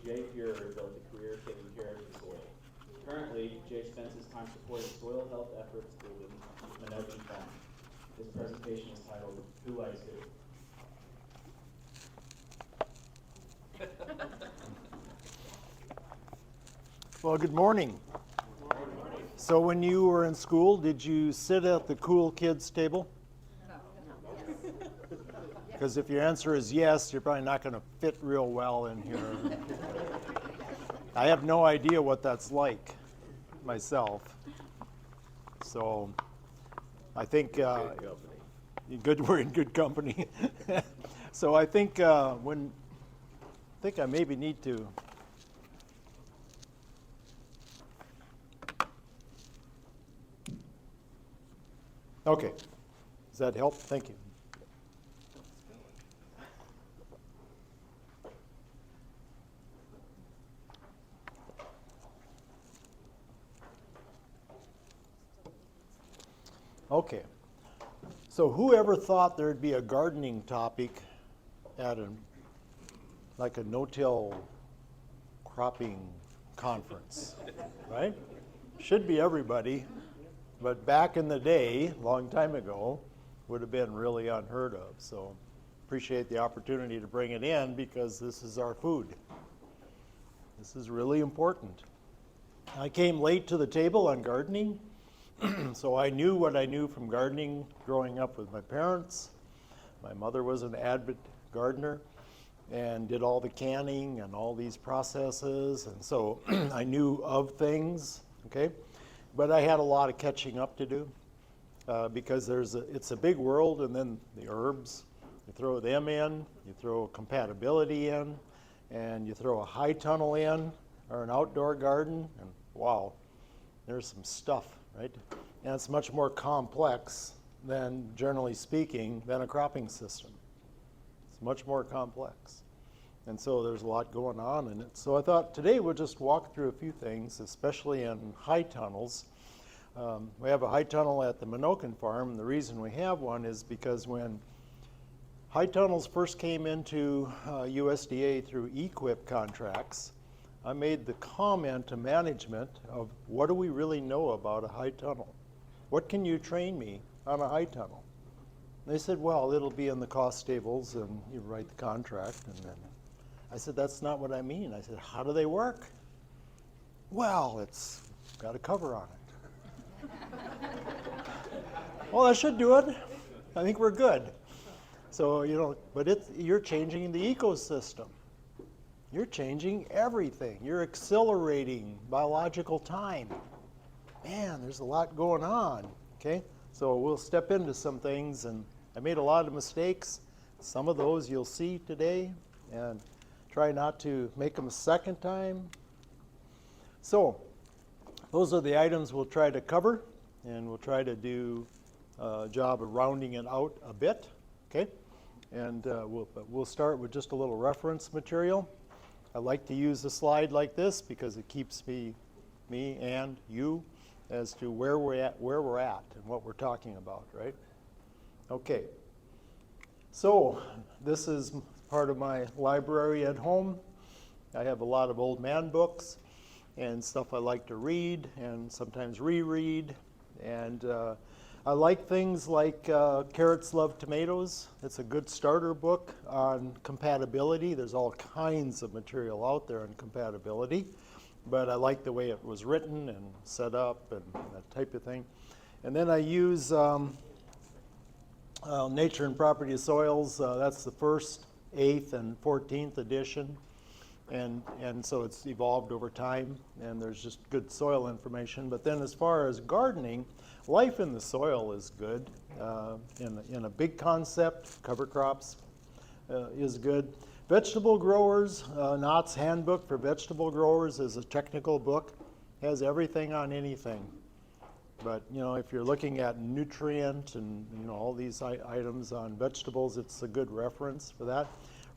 Jay Fuhrer built a career taking care of the soil. Currently, Jay spends his time supporting soil health efforts through the Menoken Farms. This presentation is titled, Who Likes Who? Well, good morning. So when you were in school, did you sit at the cool kids table? Because if your answer is yes, you're probably not going to fit real well in here. I have no idea what that's like myself. So I think we're in good company. So I think I maybe need to. Okay. Does that help? Thank you. Okay. So whoever thought there'd be a gardening topic at like a no-till cropping conference, right? Should be everybody, but back in the day, a long time ago, would have been really unheard of. So appreciate the opportunity to bring it in because this is our food. This is really important. I came late to the table on gardening. So I knew what I knew from gardening growing up with my parents. My mother was an avid gardener and did all the canning and all these processes. And so I knew of things, okay? But I had a lot of catching up to do because it's a big world, and then the herbs, you throw them in, you throw compatibility in, and you throw a high tunnel in or an outdoor garden, and wow, there's some stuff. Right? And it's much more complex than, generally speaking, than a cropping system. It's much more complex. And so there's a lot going on in it. So I thought today we'll just walk through a few things, especially in high tunnels. We have a high tunnel at the Menoken Farm, and the reason we have one is because when high tunnels first came into USDA through EQIP contracts, I made the comment to management of what do we really know about a high tunnel? What can you train me on a high tunnel? And they said, well, it'll be in the cost tables and you write the contract. And then I said, that's not what I mean. I said, how do they work? Well, it's got a cover on it. Well, that should do it. I think we're good. So, but you're changing the ecosystem. You're changing everything. You're accelerating biological time. Man, there's a lot going on, okay? So we'll step into some things, and I made a lot of mistakes. Some of those you'll see today, and try not to make them a second time. So those are the items we'll try to cover, and we'll try to do a job of rounding it out a bit, okay? And we'll start with just a little reference material. I like to use a slide like this because it keeps me and you as to where we're at and what we're talking about, right? Okay. So this is part of my library at home. I have a lot of old man books and stuff I like to read and sometimes reread. And I like things like Carrots Love Tomatoes. It's a good starter book on compatibility. There's all kinds of material out there on compatibility, but I like the way it was written and set up and that type of thing. And then I use Nature and Property of Soils. That's the first, 8th, and 14th edition. And so it's evolved over time, and there's just good soil information. But then as far as gardening, life in the soil is good. In a big concept, cover crops is good. Vegetable growers, Knott's Handbook for Vegetable Growers is a technical book. Has everything on anything. But if you're looking at nutrient and all these items on vegetables, it's a good reference for that.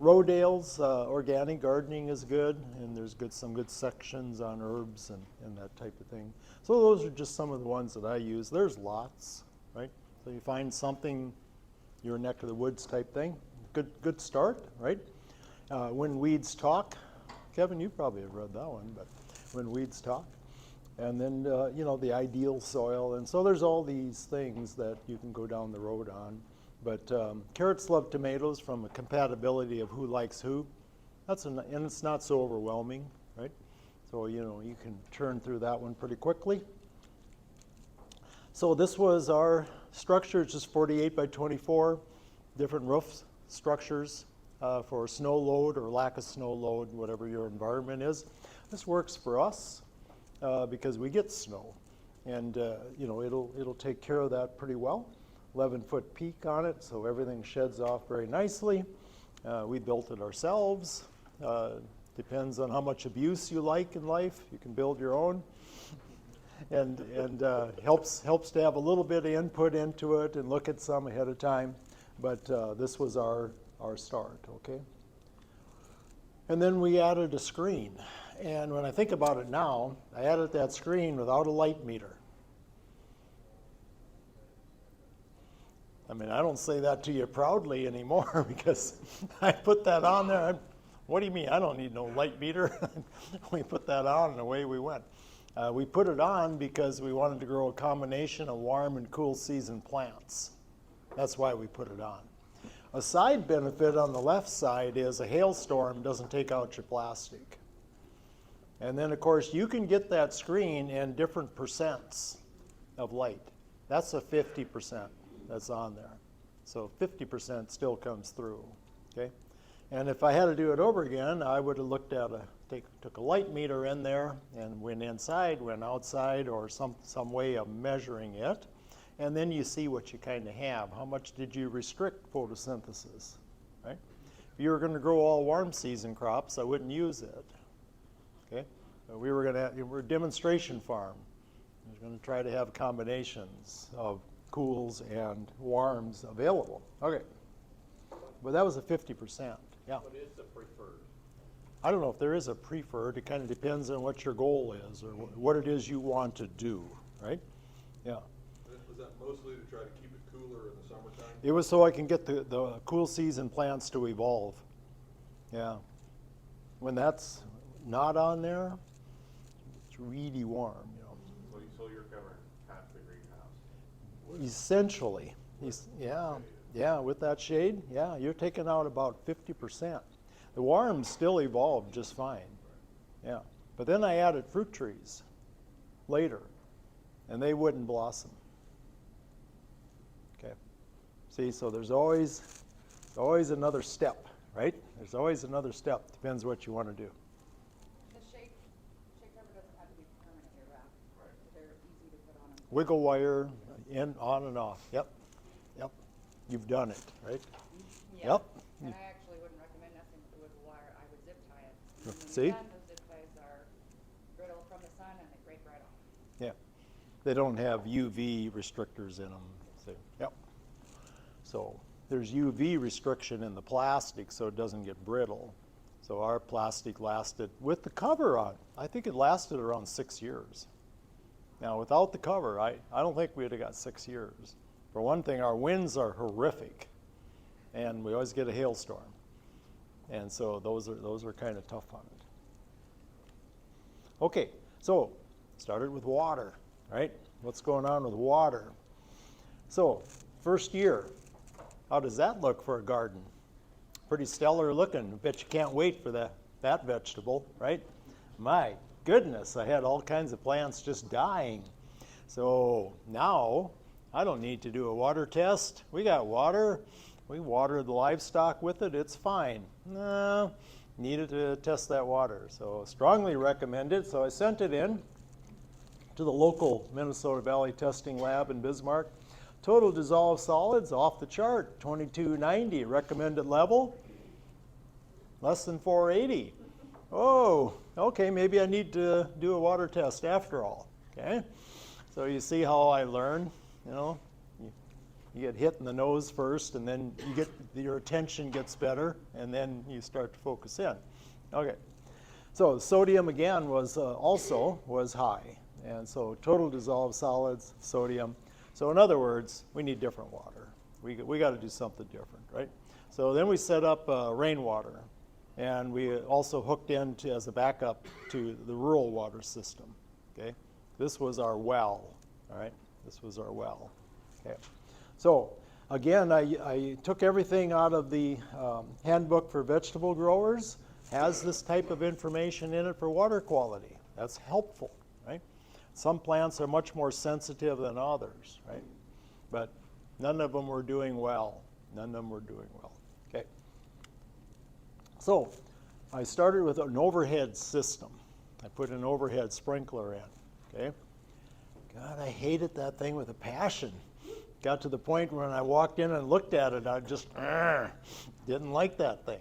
Rodale's Organic Gardening is good, and there's some good sections on herbs and that type of thing. So those are just some of the ones that I use. There's lots, right? So you find something, your neck of the woods type thing, good start, right? When Weeds Talk, Kevin, you probably have read that one, but When Weeds Talk. And then, the ideal soil. And so there's all these things that you can go down the road on. But carrots love tomatoes from a compatibility of who likes who. And it's not so overwhelming, right? So, you can turn through that one pretty quickly. So this was our structure, it's just 48 by 24, different roof structures for snow load or lack of snow load, whatever your environment is. This works for us because we get snow, and it'll take care of that pretty well. 11-foot peak on it, so everything sheds off very nicely. We built it ourselves. Depends on how much abuse you like in life. You can build your own. And helps to have a little bit of input into it and look at some ahead of time. But this was our start, okay? And then we added a screen. And when I think about it now, I added that screen without a light meter. I mean, I don't say that to you proudly anymore because I put that on there. What do you mean? I don't need no light meter. We put that on and away we went. We put it on because we wanted to grow a combination of warm and cool season plants. That's why we put it on. A side benefit on the left side is a hailstorm doesn't take out your plastic. And then, of course, you can get that screen in different percents of light. That's a 50% that's on there. So 50% still comes through, okay? And if I had to do it over again, I would have looked at took a light meter in there and went inside, went outside, or some way of measuring it. And then you see what you kind of have. How much did you restrict photosynthesis, right? If you were going to grow all warm season crops, I wouldn't use it, okay? But we're a demonstration farm. We're going to try to have combinations of cools and warms available. Okay, but that was a 50%, yeah. What is the preferred? I don't know if there is a preferred. It kind of depends on what your goal is or what it is you want to do, right? Yeah. Was that mostly to try to keep it cooler in the summertime? It was so I can get the cool season plants to evolve. Yeah. When that's not on there, it's really warm, So you're covering half the greenhouse? Essentially. Yeah, with that shade, yeah, you're taking out about 50%. The warms still evolved just fine, yeah. But then I added fruit trees later, and they wouldn't blossom. Okay, see, so there's always another step, right? There's always another step. Depends what you want to do. The shade cover doesn't have to be permanently wrapped. Right. They're easy to put on. Wiggle wire, in, on and off. Yep. You've done it, right? Yeah. Yep. And I actually wouldn't recommend nothing with wiggle wire. I would zip tie it. And when See? you're done, those zip ties are brittle from the sun and they break right off. Yeah, they don't have UV restrictors in them. So, yep. So there's UV restriction in the plastic so it doesn't get brittle. So our plastic lasted, with the cover on, I think it lasted around 6 years. Now without the cover, I don't think we'd have got 6 years. For one thing, our winds are horrific, and we always get a hailstorm. And so those are kind of tough on it. Okay, so started with water, right? What's going on with water? So first year, how does that look for a garden? Pretty stellar looking. Bet you can't wait for that vegetable, right? My goodness, I had all kinds of plants just dying. So now I don't need to do a water test. We got water. We water the livestock with it. It's fine. No, needed to test that water. So strongly recommend it. So I sent it in to the local Minnesota Valley Testing Lab in Bismarck. Total dissolved solids off the chart, 2290. Recommended level, less than 480. Oh, okay, maybe I need to do a water test after all. Okay, so you see how I learn. You get hit in the nose first, and then your attention gets better, and then you start to focus in. Okay, so sodium again was high, and so total dissolved solids, sodium. So in other words, we need different water. We got to do something different, right? So then we set up rainwater, and we also hooked into as a backup to the rural water system. Okay, this was our well. All right, this was our well. Okay, so again, I took everything out of the handbook for vegetable growers. Has this type of information in it for water quality. That's helpful, right? Some plants are much more sensitive than others, right? But none of them were doing well. None of them were doing well. Okay. So I started with an overhead system. I put an overhead sprinkler in. Okay. God, I hated that thing with a passion. Got to the point when I walked in and looked at it, I just didn't like that thing.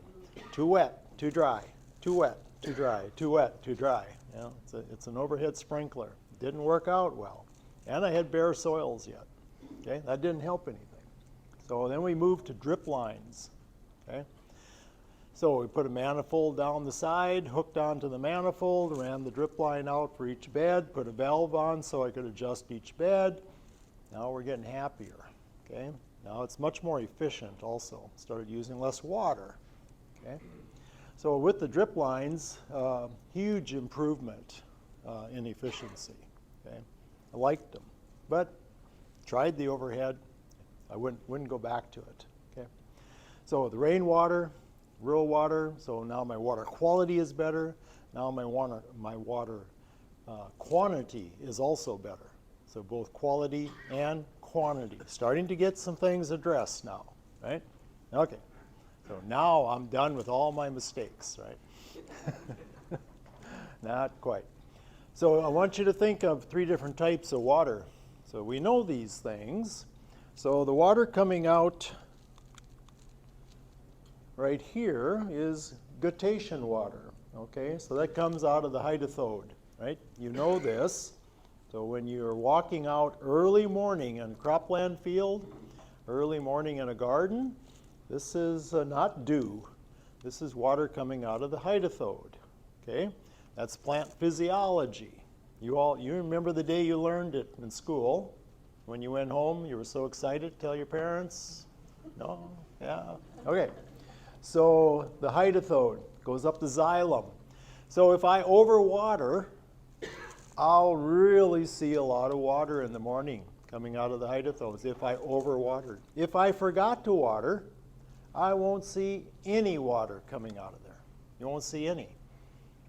Too wet, too dry, too wet, too dry, too wet, too dry. You know, it's an overhead sprinkler. Didn't work out well. And I had bare soils yet. Okay, that didn't help anything. So then we moved to drip lines. Okay, so we put a manifold down the side, hooked onto the manifold, ran the drip line out for each bed, put a valve on so I could adjust each bed. Now we're getting happier. Okay, now it's much more efficient also. Started using less water. Okay, so with the drip lines, huge improvement in efficiency. Okay, I liked them, but tried the overhead. I wouldn't go back to it. Okay, so the rainwater, rural water. So now my water quality is better. Now my water quantity is also better. So both quality and quantity. Starting to get some things addressed now, right? Okay, so now I'm done with all my mistakes, right? Not quite. So I want you to think of 3 different types of water. So we know these things. So the water coming out right here is guttation water, okay? So that comes out of the hydrothode, right? You know this. So when you're walking out early morning in a cropland field, early morning in a garden, this is not dew. This is water coming out of the hydrothode, okay? That's plant physiology. You remember the day you learned it in school. When you went home, you were so excited to tell your parents? No? Yeah? Okay. So the hydrothode goes up the xylem. So if I overwater, I'll really see a lot of water in the morning coming out of the hydrothodes if I overwatered. If I forgot to water, I won't see any water coming out of there. You won't see any.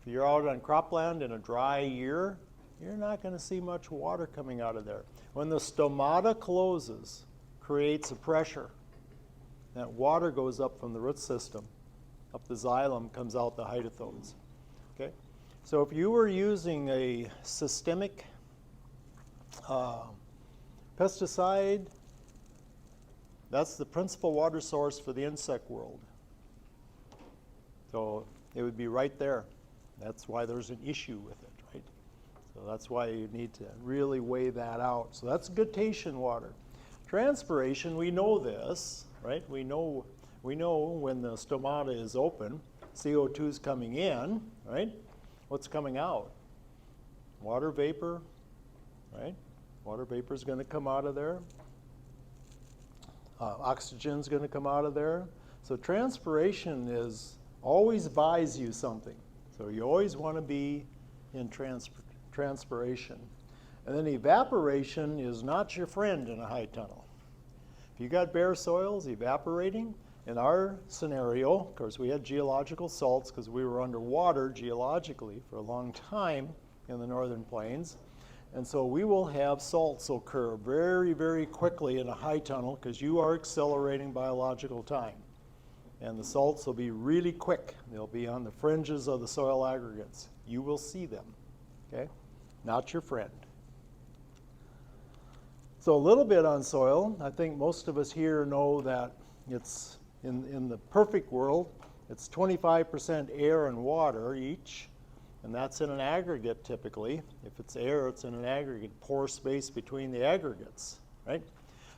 If you're out on cropland in a dry year, you're not going to see much water coming out of there. When the stomata closes, creates a pressure. That water goes up from the root system, up the xylem, comes out the hydrothodes. Okay? So if you were using a systemic pesticide, that's the principal water source for the insect world. So it would be right there. That's why there's an issue with it, right? So that's why you need to really weigh that out. So that's guttation water. Transpiration, we know this, right? We know when the stomata is open, CO2 is coming in, right? What's coming out? Water vapor, right? Water vapor is going to come out of there. Oxygen is going to come out of there. So transpiration always buys you something. So you always want to be in transpiration. And then evaporation is not your friend in a high tunnel. If you got bare soils evaporating, in our scenario, of course, we had geological salts because we were underwater geologically for a long time in the northern plains. And so we will have salts occur very, very quickly in a high tunnel because you are accelerating biological time. And the salts will be really quick. They'll be on the fringes of the soil aggregates. You will see them, okay? Not your friend. So a little bit on soil. I think most of us here know that it's in the perfect world, it's 25% air and water each, and that's in an aggregate typically. If it's air, it's in an aggregate, pore space between the aggregates, right?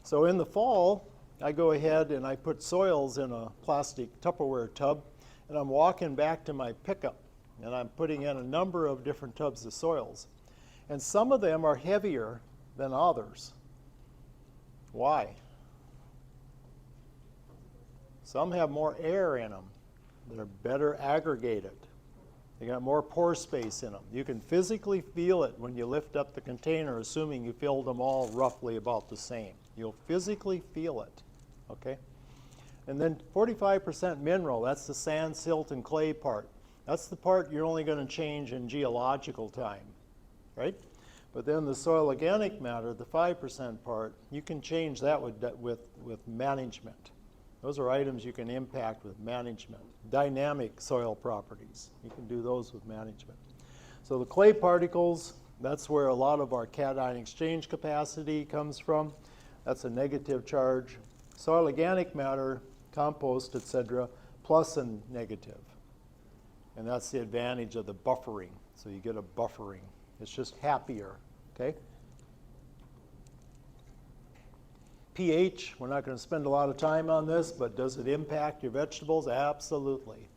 So in the fall, I go ahead and I put soils in a plastic Tupperware tub, and I'm walking back to my pickup, and I'm putting in a number of different tubs of soils. And some of them are heavier than others. Why? Some have more air in them. They're better aggregated. They got more pore space in them. You can physically feel it when you lift up the container, assuming you filled them all roughly about the same. You'll physically feel it, okay? And then 45% mineral, that's the sand, silt, and clay part. That's the part you're only going to change in geological time, right? But then the soil organic matter, the 5% part, you can change that with management. Those are items you can impact with management. Dynamic soil properties, you can do those with management. So the clay particles, that's where a lot of our cation exchange capacity comes from. That's a negative charge. Soil organic matter, compost, etc., plus and negative. And that's the advantage of the buffering. So you get a buffering. It's just happier, okay? pH, we're not going to spend a lot of time on this, but does it impact your vegetables? Absolutely.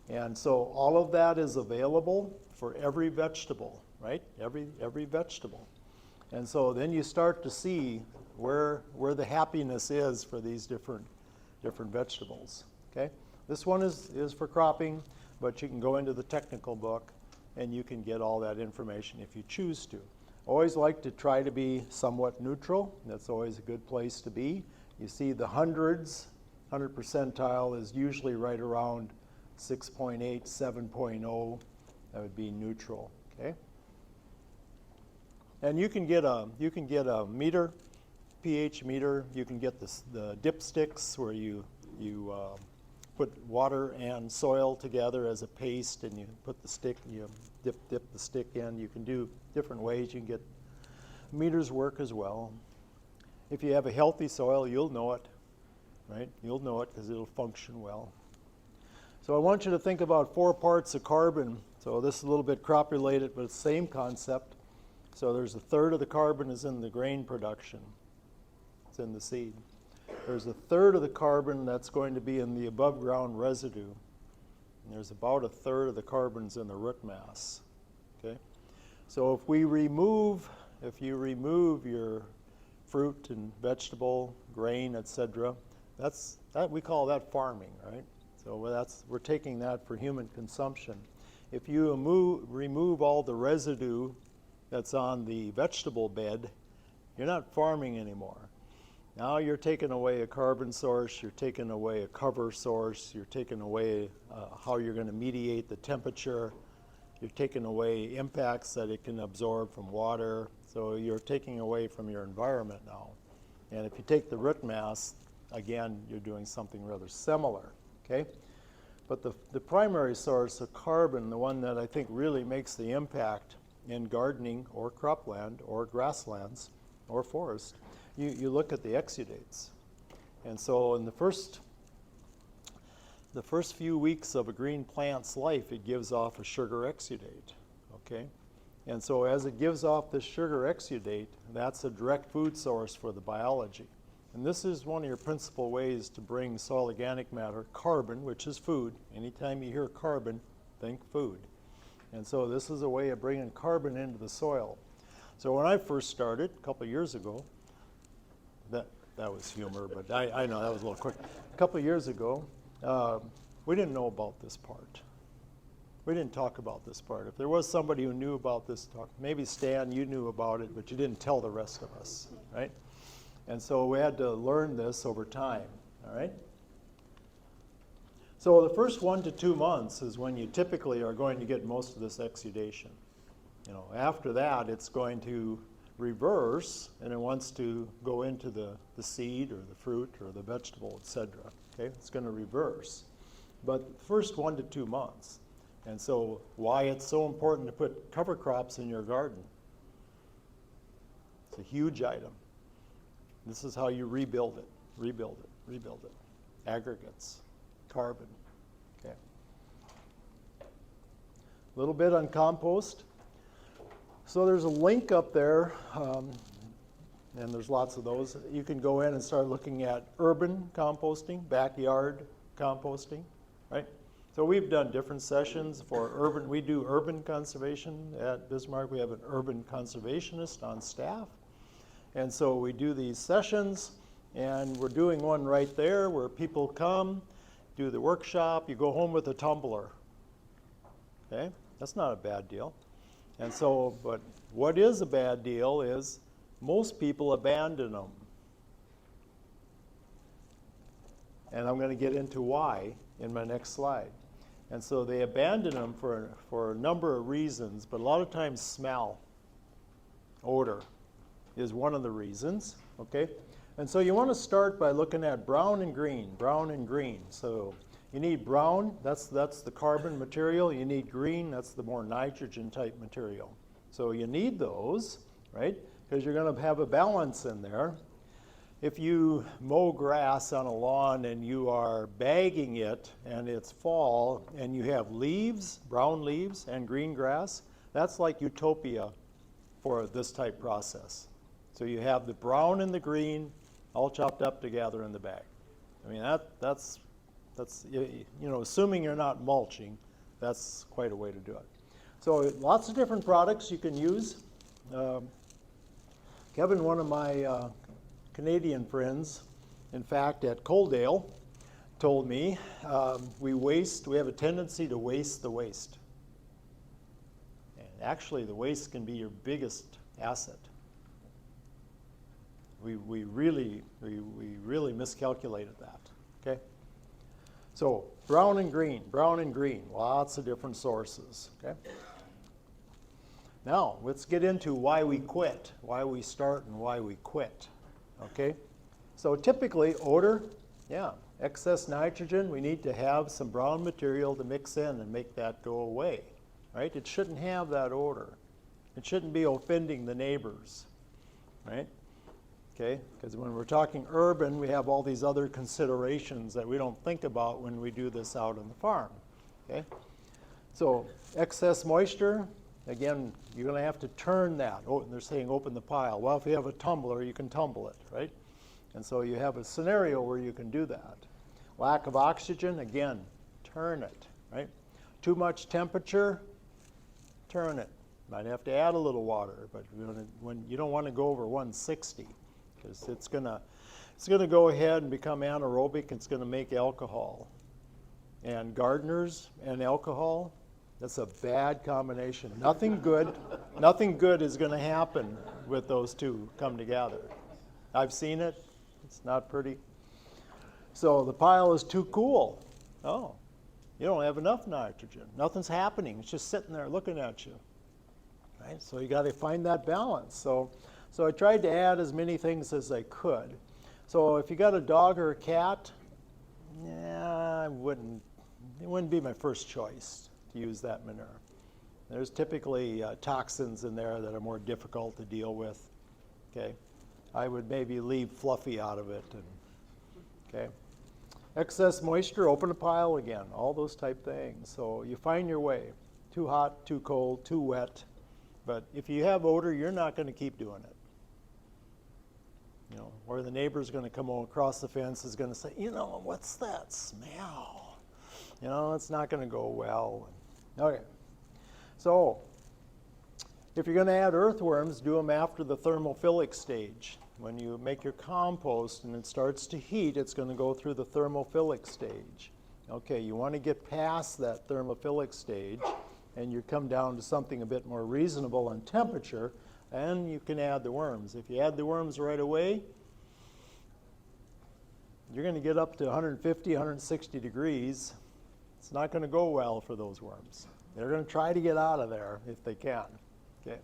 And so all of that is available for every vegetable, right? Every vegetable. And so then you start to see where the happiness is for these different vegetables, okay? This one is for cropping, but you can go into the technical book and you can get all that information if you choose to. Always like to try to be somewhat neutral. That's always a good place to be. You see the hundreds, 100 percentile is usually right around 6.8, 7.0. That would be neutral, okay? And you can get a meter, pH meter. You can get the dipsticks where you put water and soil together as a paste, and you put the stick, you dip the stick in. You can do different ways. You can get meters work as well. If you have a healthy soil, you'll know it, right? You'll know it because it'll function well. So I want you to think about 4 parts of carbon. So this is a little bit crop related, but it's the same concept. So there's 1/3 of the carbon is in the grain production. It's in the seed. There's 1/3 of the carbon that's going to be in the above ground residue. And there's about 1/3 of the carbons in the root mass, okay? So if you remove your fruit and vegetable, grain, etc., we call that farming, right? So we're taking that for human consumption. If you remove all the residue that's on the vegetable bed, you're not farming anymore. Now you're taking away a carbon source, you're taking away a cover source, you're taking away how you're going to mediate the temperature, you're taking away impacts that it can absorb from water, so you're taking away from your environment now. And if you take the root mass, again, you're doing something rather similar, okay? But the primary source of carbon, the one that I think really makes the impact in gardening or cropland or grasslands or forest, you look at the exudates. And so in the first few weeks of a green plant's life, it gives off a sugar exudate, okay? And so as it gives off this sugar exudate, that's a direct food source for the biology. And this is one of your principal ways to bring soil organic matter, carbon, which is food. Anytime you hear carbon, think food. And so this is a way of bringing carbon into the soil. So when I first started a couple of years ago, that was humor, but I know that was a little quick. A couple of years ago, we didn't know about this part. We didn't talk about this part. If there was somebody who knew about this talk, maybe Stan, you knew about it, but you didn't tell the rest of us, right? And so we had to learn this over time, all right? So the first 1 to 2 months is when you typically are going to get most of this exudation. You know, after that, it's going to reverse, and it wants to go into the seed or the fruit or the vegetable, etc. Okay, it's going to reverse. But the first 1 to 2 months. And so why it's so important to put cover crops in your garden. It's a huge item. This is how you rebuild it, rebuild it, rebuild it. Aggregates, carbon, okay. A little bit on compost. So there's a link up there, and there's lots of those. You can go in and start looking at urban composting, backyard composting, right? So we've done different sessions for urban. We do urban conservation at Bismarck. We have an urban conservationist on staff. And so we do these sessions, and we're doing one right there where people come do the workshop, you go home with a tumbler. Okay, that's not a bad deal. And so, but what is a bad deal is most people abandon them. And I'm going to get into why in my next slide. And so they abandon them for a number of reasons, but a lot of times smell, odor is one of the reasons, okay? And so you want to start by looking at brown and green, brown and green. So you need brown, that's the carbon material. You need green, that's the more nitrogen type material. So you need those, right? Because you're going to have a balance in there. If you mow grass on a lawn and you are bagging it and it's fall and you have leaves, brown leaves and green grass, that's like utopia for this type process. So you have the brown and the green all chopped up together in the bag. I mean, that's you know, assuming you're not mulching, that's quite a way to do it. So lots of different products you can use. Kevin, one of my Canadian friends, in fact, at Coaldale, told me we have a tendency to waste the waste. And actually, the waste can be your biggest asset. We really miscalculated that, okay? So brown and green, lots of different sources, okay? Now, let's get into why we quit, why we start and why we quit. Okay, so typically odor, yeah, excess nitrogen, we need to have some brown material to mix in and make that go away, right? It shouldn't have that odor. It shouldn't be offending the neighbors, right? Okay, because when we're talking urban, we have all these other considerations that we don't think about when we do this out on the farm, okay? So excess moisture, again, you're going to have to turn that. Oh, they're saying open the pile. Well, if you have a tumbler, you can tumble it, right? And so you have a scenario where you can do that. Lack of oxygen, again, turn it, right? Too much temperature, turn it. Might have to add a little water, but when you don't want to go over 160 because it's going to go ahead and become anaerobic. It's going to make alcohol. And gardeners and alcohol, that's a bad combination. Nothing good is going to happen with those two come together. I've seen it. It's not pretty. So the pile is too cool. Oh, you don't have enough nitrogen. Nothing's happening. It's just sitting there looking at you. Right? So you got to find that balance. So I tried to add as many things as I could. So if you got a dog or a cat, yeah, it wouldn't be my first choice to use that manure. There's typically toxins in there that are more difficult to deal with. Okay, I would maybe leave Fluffy out of it. Okay, excess moisture, open a pile again, all those type things. So you find your way. Too hot, too cold, too wet. But if you have odor, you're not going to keep doing it. You know, or the neighbor's going to come across the fence is going to say, you know, what's that smell? You know, it's not going to go well. Okay, so if you're going to add earthworms, do them after the thermophilic stage. When you make your compost and it starts to heat, it's going to go through the thermophilic stage. Okay, you want to get past that thermophilic stage and you come down to something a bit more reasonable in temperature, and you can add the worms. If you add the worms right away, you're going to get up to 150, 160 degrees. It's not going to go well for those worms. They're going to try to get out of there if they can. Okay,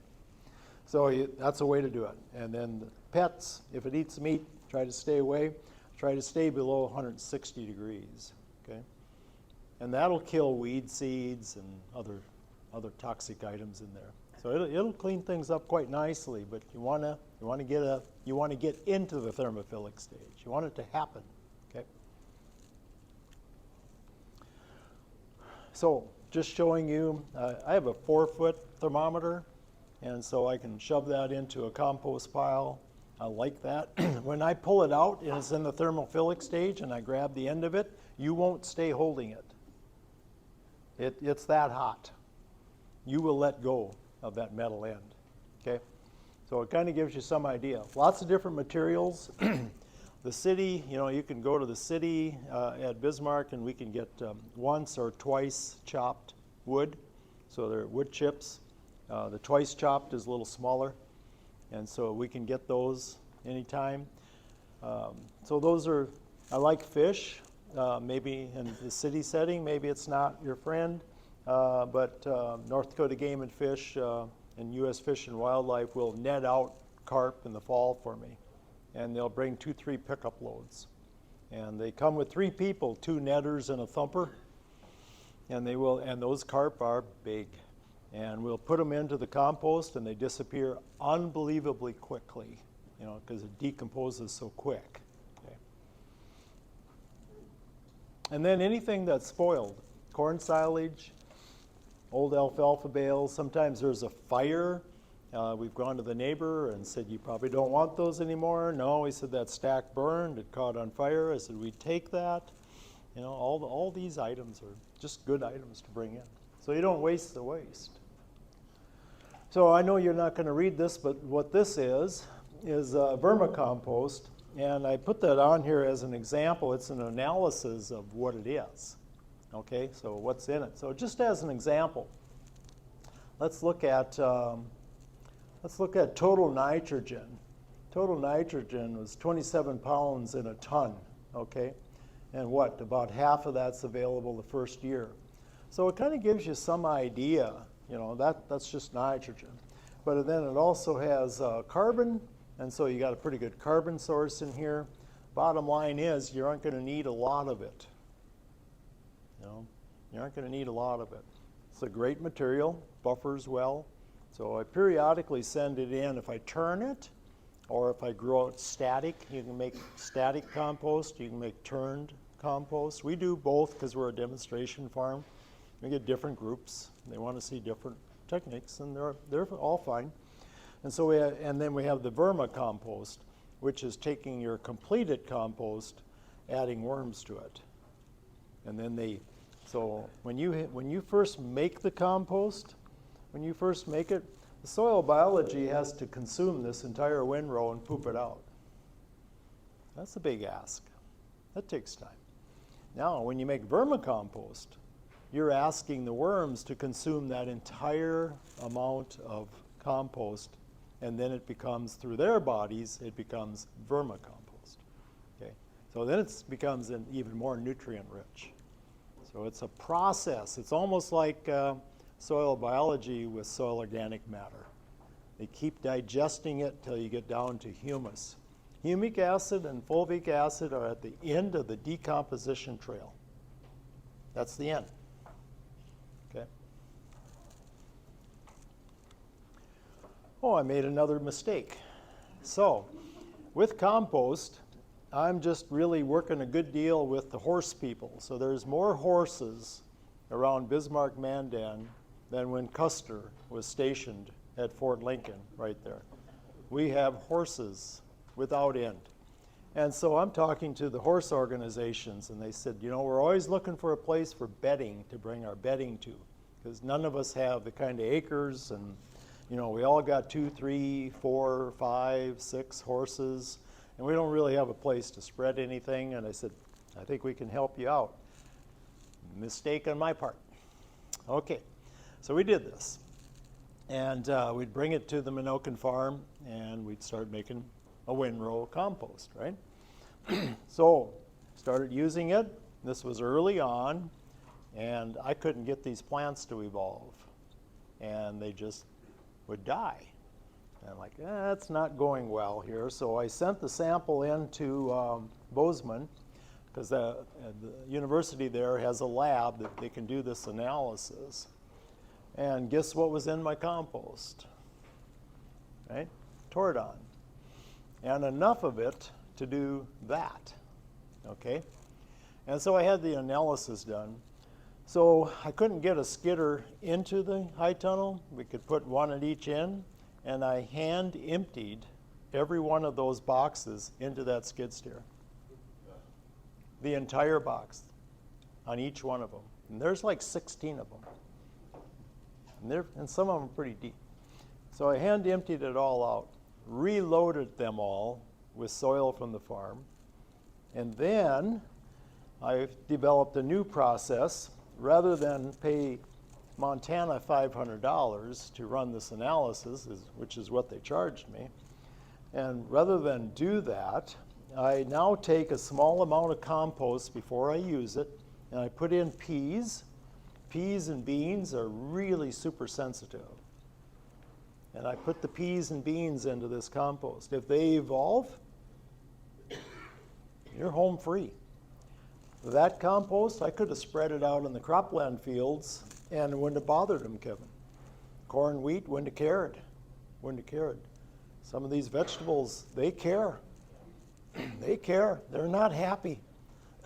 so that's a way to do it. And then the pets, if it eats meat, try to stay away. Try to stay below 160 degrees. Okay, and that'll kill weed seeds and other toxic items in there. So it'll clean things up quite nicely. But you want to get into the thermophilic stage. You want it to happen. Okay. So just showing you, I have a 4-foot thermometer, and so I can shove that into a compost pile. I like that. When I pull it out and it's in the thermophilic stage and I grab the end of it, you won't stay holding it. It's that hot. You will let go of that metal end. Okay? So it kind of gives you some idea. Lots of different materials. The city, you can go to the city at Bismarck and we can get once or twice chopped wood. So they're wood chips. The twice chopped is a little smaller, and so we can get those anytime. So those are, I like fish. Maybe in the city setting, maybe it's not your friend, but North Dakota Game and Fish and U.S. Fish and Wildlife will net out carp in the fall for me. And they'll bring 2-3 pickup loads. And they come with 3 people, 2 netters and a thumper. And those carp are big. And we'll put them into the compost and they disappear unbelievably quickly, because it decomposes so quick. Okay. And then anything that's spoiled, corn silage, old alfalfa bales, sometimes there's a fire. We've gone to the neighbor and said, you probably don't want those anymore. No, he said that stack burned, it caught on fire. I said, we'd take that. All these items are just good items to bring in. So you don't waste the waste. So I know you're not going to read this, but what this is vermicompost. And I put that on here as an example. It's an analysis of what it is. Okay, so what's in it? So just as an example, let's look at total nitrogen. Total nitrogen was 27 pounds in a ton, okay? And about half of that's available the first year. So it kind of gives you some idea, that's just nitrogen. But then it also has carbon, and so you got a pretty good carbon source in here. Bottom line is you aren't going to need a lot of it. You aren't going to need a lot of it. It's a great material, buffers well. So I periodically send it in. If I turn it, or if I grow it static, you can make static compost, you can make turned compost. We do both because we're a demonstration farm. We get different groups. They want to see different techniques, and they're all fine. And so then we have the vermicompost, which is taking your completed compost, adding worms to it. And then so when you first make the compost, when you first make it, the soil biology has to consume this entire windrow and poop it out. That's a big ask. That takes time. Now, when you make vermicompost, you're asking the worms to consume that entire amount of compost, and then it becomes, through their bodies, it becomes vermicompost. Okay? So then it becomes even more nutrient rich. So it's a process. It's almost like soil biology with soil organic matter. They keep digesting it till you get down to humus. Humic acid and fulvic acid are at the end of the decomposition trail. That's the end. Okay. Oh, I made another mistake. So, with compost, I'm just really working a good deal with the horse people. So there's more horses around Bismarck-Mandan than when Custer was stationed at Fort Lincoln right there. We have horses without end. And so I'm talking to the horse organizations, and they said, we're always looking for a place for bedding to bring our bedding to, because none of us have the kind of acres, and we all got 2, 3, 4, 5, 6 horses, and we don't really have a place to spread anything. And I said, I think we can help you out. Mistake on my part. Okay, so we did this. And we'd bring it to the Menoken farm, and we'd start making a windrow compost, right? So started using it. This was early on, and I couldn't get these plants to evolve. And they just would die. And I'm like, that's not going well here. So I sent the sample in to Bozeman, because the university there has a lab that they can do this analysis. And guess what was in my compost? Right? Tordon. And enough of it to do that. Okay? And so I had the analysis done. So I couldn't get a skidder into the high tunnel. We could put one at each end. And I hand emptied every one of those boxes into that skid steer. The entire box on each one of them. And there's like 16 of them. And some of them are pretty deep. So I hand emptied it all out, reloaded them all with soil from the farm, And then I've developed a new process. Rather than pay Montana $500 to run this analysis, which is what they charged me, and rather than do that, I now take a small amount of compost before I use it, and I put in peas. Peas and beans are really super sensitive. And I put the peas and beans into this compost. If they evolve, you're home free. That compost, I could have spread it out in the cropland fields and it wouldn't have bothered them, Kevin. Corn, wheat, wouldn't have cared. Wouldn't have cared. Some of these vegetables, they care. They care. They're not happy.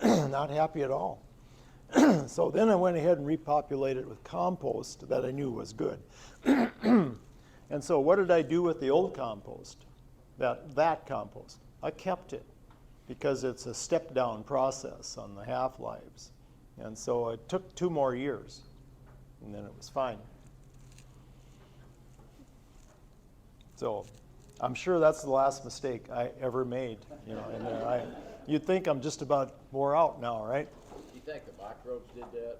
Not happy at all. So then I went ahead and repopulated it with compost that I knew was good. And so what did I do with the old compost? That compost? I kept it because it's a step-down process on the half-lives. And so it took 2 more years, and then it was fine. So I'm sure that's the last mistake I ever made. You know, and you'd think I'm just about wore out now, right? Do you think the microbes did that?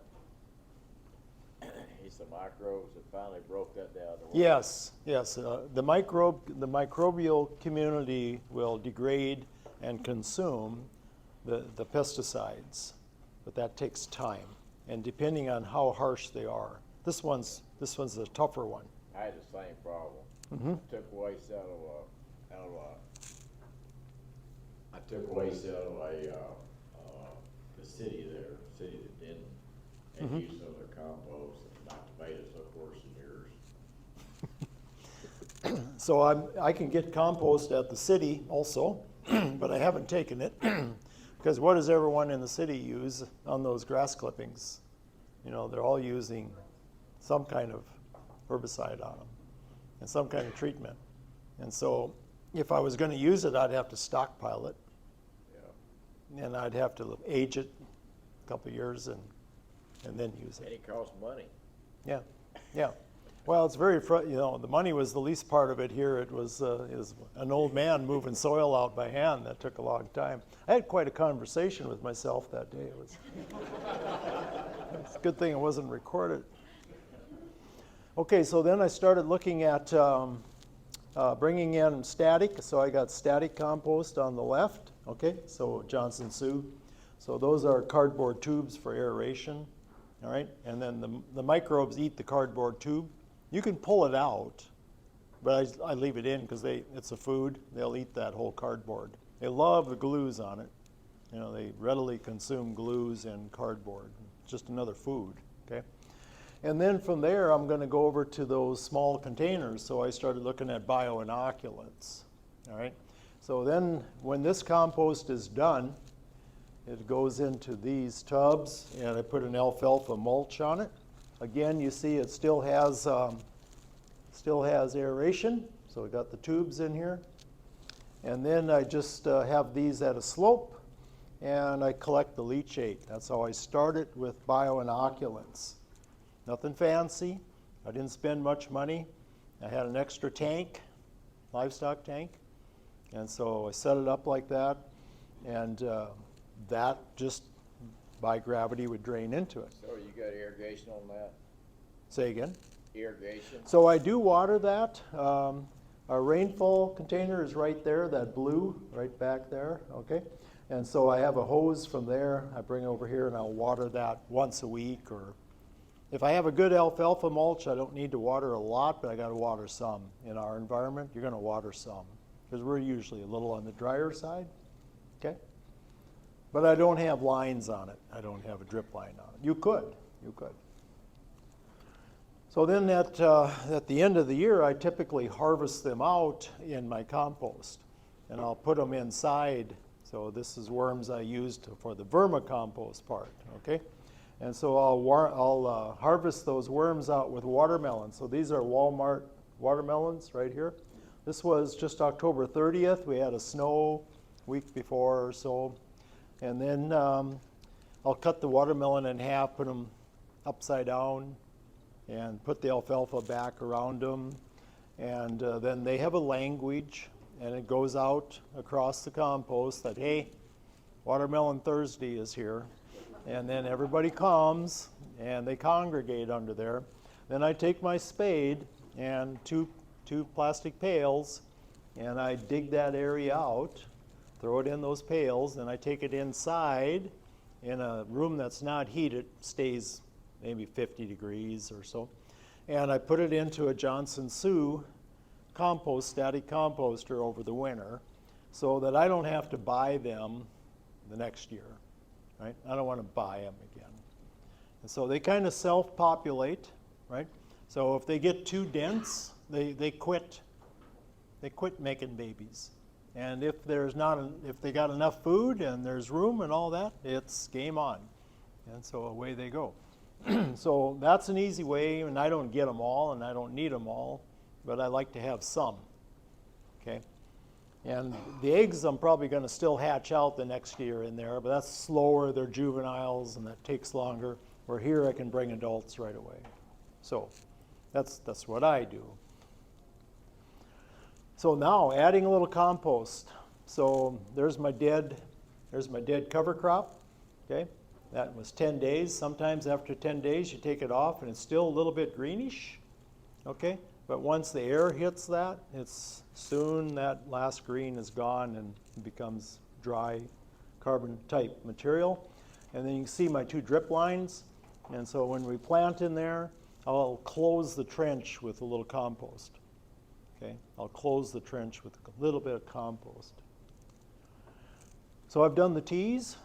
It's the microbes that finally broke that down. Yes. The microbial community will degrade and consume the pesticides, but that takes time, and depending on how harsh they are. This one's a tougher one. I had the same problem. Mm-hmm. I took waste out of the city that didn't, and Mhm. used some of their compost, and my tomatoes look worse than yours. So I can get compost at the city also, but I haven't taken it because what does everyone in the city use on those grass clippings? You know, they're all using some kind of herbicide on them and some kind of treatment. And so if I was going to use it, I'd have to stockpile it. Yeah. And I'd have to age it a couple of years and then use And it. it costs money. Yeah. Well, it's very, the money was the least part of it here. It was an old man moving soil out by hand. That took a long time. I had quite a conversation with myself that day. It's a good thing it wasn't recorded. Okay, so then I started looking at bringing in static. So I got static compost on the left. Okay, so Johnson Sioux. So those are cardboard tubes for aeration. All right, and then the microbes eat the cardboard tube. You can pull it out, but I leave it in because it's a food. They'll eat that whole cardboard. They love the glues on it. You know, they readily consume glues and cardboard. Just another food, okay? And then from there, I'm going to go over to those small containers. So I started looking at bioinoculants, all right? So then when this compost is done, it goes into these tubs, and I put an alfalfa mulch on it. Again, you see it still has aeration, so we got the tubes in here. And then I just have these at a slope, and I collect the leachate. That's how I started with bioinoculants. Nothing fancy. I didn't spend much money. I had an extra tank, livestock tank, and so I set it up like that, and that just by gravity would drain into it. So you got irrigation on that? Say again? Irrigation? So I do water that. Our rainfall container is right there, that blue, right back there, okay? And so I have a hose from there. I bring it over here and I'll water that once a week, or if I have a good alfalfa mulch, I don't need to water a lot, but I got to water some. In our environment, you're going to water some because we're usually a little on the drier side, okay? But I don't have lines on it. I don't have a drip line on it. You could. So then at the end of the year, I typically harvest them out in my compost, and I'll put them inside. So this is worms I used for the vermicompost part, okay? And so I'll harvest those worms out with watermelon. So these are Walmart watermelons right here. This was just October 30th. We had a snow week before or so. And then I'll cut the watermelon in half, put them upside down, and put the alfalfa back around them. And then they have a language, and it goes out across the compost that, hey, Watermelon Thursday is here. And then everybody comes and they congregate under there. Then I take my spade and two plastic pails and I dig that area out, throw it in those pails, and I take it inside in a room that's not heated, stays maybe 50 degrees or so, and I put it into a Johnson Sioux static composter over the winter so that I don't have to buy them the next year, right? I don't want to buy them again. And so they kind of self-populate, right? So if they get too dense, they quit. They quit making babies. And if they got enough food and there's room and all that, it's game on. And so away they go. So that's an easy way, and I don't get them all and I don't need them all, but I like to have some, okay? And the eggs I'm probably going to still hatch out the next year in there, but that's slower, they're juveniles and that takes longer. Where here I can bring adults right away. So that's what I do. So now adding a little compost. So there's my dead cover crop, okay? That was 10 days. Sometimes after 10 days you take it off and it's still a little bit greenish, okay? But once the air hits that, it's soon that last green is gone and it becomes dry carbon type material. And then you can see my 2 drip lines. And so when we plant in there, I'll close the trench with a little compost. Okay, I'll close the trench with a little bit of compost. So I've done the teas,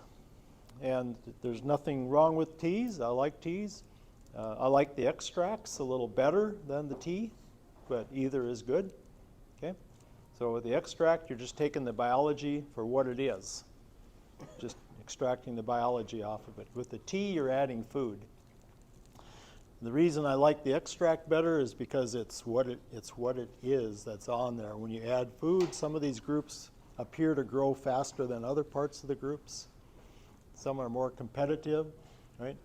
and there's nothing wrong with teas. I like teas. I like the extracts a little better than the tea, but either is good. Okay, so with the extract, you're just taking the biology for what it is, just extracting the biology off of it. With the tea, you're adding food. The reason I like the extract better is because it's what it is that's on there. When you add food, some of these groups appear to grow faster than other parts of the groups. Some are more competitive, right?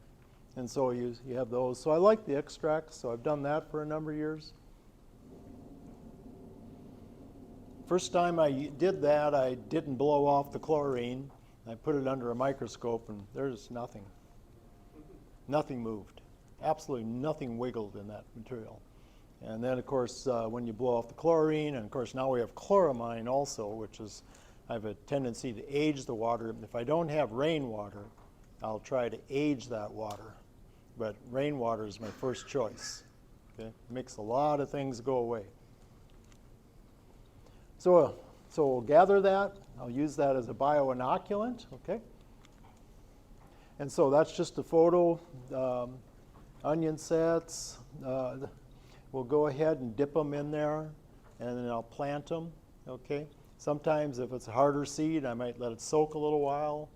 And so you have those. So I like the extracts, so I've done that for a number of years. First time I did that, I didn't blow off the chlorine. I put it under a microscope and there's nothing. Nothing moved. Absolutely nothing wiggled in that material. And then, of course, when you blow off the chlorine, and of course now we have chloramine also, which is, I have a tendency to age the water. If I don't have rainwater, I'll try to age that water. But rainwater is my first choice. Okay? It makes a lot of things go away. So we'll gather that. I'll use that as a bioinoculant, okay? And so that's just a photo. Onion sets, we'll go ahead and dip them in there, and then I'll plant them, okay? Sometimes if it's a harder seed, I might let it soak a little while.